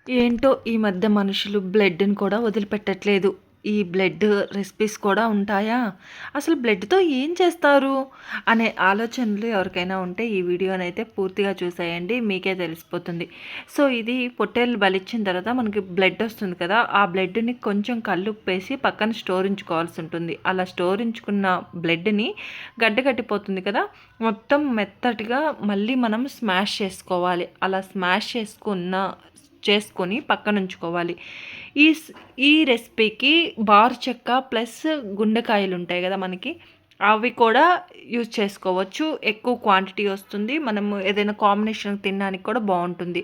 ఏంటో ఈ మధ్య మనుషులు బ్లడ్‌ని కూడా వదిలిపెట్టట్లేదు. ఈ బ్లడ్ రెసిపీస్ కూడా ఉంటాయా? అసలు బ్లడ్‌తో ఏం చేస్తారు? అనే ఆలోచనలు ఎవరికైనా ఉంటే ఈ వీడియోనైతే పూర్తిగా చూసేయండి. మీకే తెలిసిపోతుంది. సో, ఇది పొట్టేళ్ళు బలిచ్చిన తర్వాత మనకి బ్లడ్ వస్తుంది కదా! ఆ బ్లడ్‌ని కొంచెం కల్లుప్పేసి పక్కన స్టోరించుకోవాల్సి ఉంటుంది. అలా స్టోరించుకున్న బ్లడ్‌ని గడ్డ కట్టిపోతుంది కదా! మొత్తం మెత్తటిగా మళ్ళీ మనం స్మాష్ చేసుకోవాలి. అలా స్మాష్ చేసుకొని పక్కనుంచుకోవాలి. ఈ స్ ఈ రెసిపీకి బారు చెక్క ప్లస్ గుండెకాయలు ఉంటాయి కదా మనకి, అవి కూడా యూజ్ చేసుకోవచ్చు. ఎక్కువ క్వాంటిటీ వస్తుంది. మనము ఏదైనా కాంబినేషన్ తినడానికి కూడా బాగుంటుంది.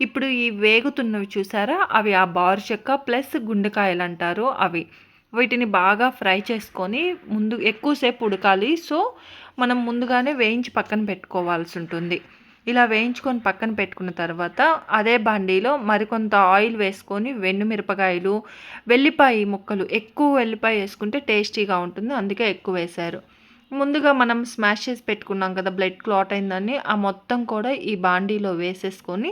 ఇప్పుడు ఈ వేగుతున్నవి చూసారా, అవి ఆ బారు చెక్క ప్లస్ గుండెకాయలు అంటారు అవి. వీటిని బాగా ఫ్రై చేసుకొని ముందు ఎక్కువసేపు ఉడకాలి. సో మనం ముందుగానే వేయించి పక్కన పెట్టుకోవాల్సి ఉంటుంది. ఇలా వేయించుకొని పక్కన పెట్టుకున్న తర్వాత అదే బాండీలో మరికొంత ఆయిల్ వేసుకొని వెన్నుమిరపకాయలు, వెల్లిపాయ ముక్కలు, ఎక్కువ వెల్లిపాయ వేసుకుంటే టేస్టీగా ఉంటుంది, అందుకే ఎక్కువ వేశారు. ముందుగా మనం స్మాష్ చేసి పెట్టుకున్నాం కదా బ్లడ్ క్లాట్ అయిందని, ఆ మొత్తం కూడా ఈ బాండీలో వేసేసుకొని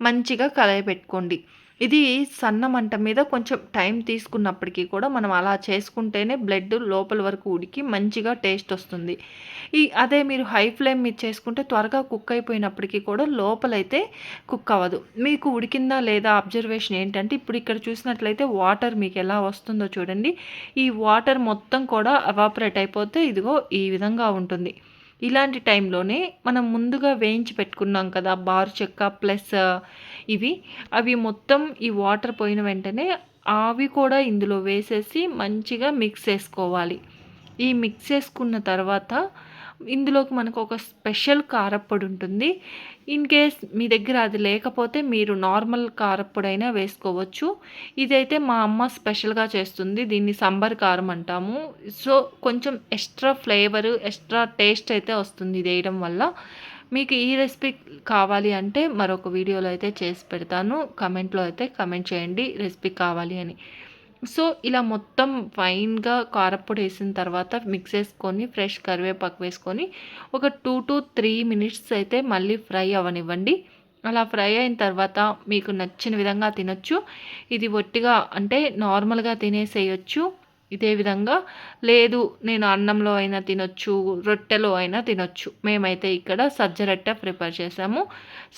మంచిగా కలయపెట్టుకోండి. ఇది సన్న మంట మీద కొంచెం టైం తీసుకున్నప్పటికీ కూడా మనం అలా చేసుకుంటేనే బ్లడ్ లోపల వరకు ఉడికి మంచిగా టేస్ట్ వస్తుంది. అదే మీరు హై ఫ్లేమ్ మీద చేసుకుంటే త్వరగా కుక్ అయిపోయినప్పటికీ కూడా లోపలైతే కుక్ అవ్వదు. మీకు ఉడికిందా లేదా అబ్జర్వేషన్ ఏంటంటే, ఇప్పుడు ఇక్కడ చూసినట్లయితే వాటర్ మీకు ఎలా వస్తుందో చూడండి. ఈ వాటర్ మొత్తం కూడా ఎవాపరేట్ అయిపోతే ఇదిగో ఈ విధంగా ఉంటుంది. ఇలాంటి టైంలోనే మనం ముందుగా వేయించి పెట్టుకున్నాం కదా బారు చెక్క ప్లస్ అవి మొత్తం ఈ వాటర్ పోయిన వెంటనే అవి కూడా ఇందులో వేసేసి మంచిగా మిక్స్ చేసుకోవాలి. ఈ మిక్స్ చేసుకున్న తర్వాత ఇందులోకి మనకు ఒక స్పెషల్ కారప్పొడి ఉంటుంది. ఇన్ కేస్ మీ దగ్గర అది లేకపోతే మీరు నార్మల్ కారప్పొడైనా వేసుకోవచ్చు. ఇదైతే మా అమ్మ స్పెషల్‌గా చేస్తుంది. దీన్ని సంబర్ కారం అంటాము. సో, కొంచెం ఎక్స్‌ట్రా ఫ్లేవరు, ఎక్స్‌ట్రా టేస్ట్ అయితే వస్తుంది ఇది వేయడం వల్ల. మీకు ఈ రెసిపీ కావాలి అంటే మరొక వీడియోలో అయితే చేసి పెడతాను. కమెంట్‌లో అయితే కమెంట్ చేయండి రెసిపీ కావాలి అని. సో, ఇలా మొత్తం ఫైన్‌గా కారప్పొడి వేసిన తర్వాత మిక్స్ చేసుకొని ఫ్రెష్ కరివేపాకు వేసుకొని ఒక 2-3 మినిట్స్ అయితే మళ్ళీ ఫ్రై అవ్వనివ్వండి. అలా ఫ్రై అయిన తర్వాత మీకు నచ్చిన విధంగా తినొచ్చు. ఇది ఒట్టిగా అంటే నార్మల్‌గా తినేసేయొచ్చు. ఇదే విధంగా లేదు నేను అన్నంలో అయినా తినొచ్చు, రొట్టెలో అయినా తినొచ్చు. మేమైతే ఇక్కడ సజ్జ రొట్టె ప్రిపేర్ చేసాము.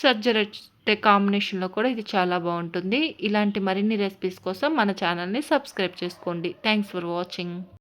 సజ్జ రొట్టె కాంబినేషన్‌లో కూడా ఇది చాలా బాగుంటుంది. ఇలాంటి మరిన్ని రెసిపీస్ కోసం మన ఛానల్‌ని సబ్స్క్రైబ్ చేసుకోండి. Thanks for watching.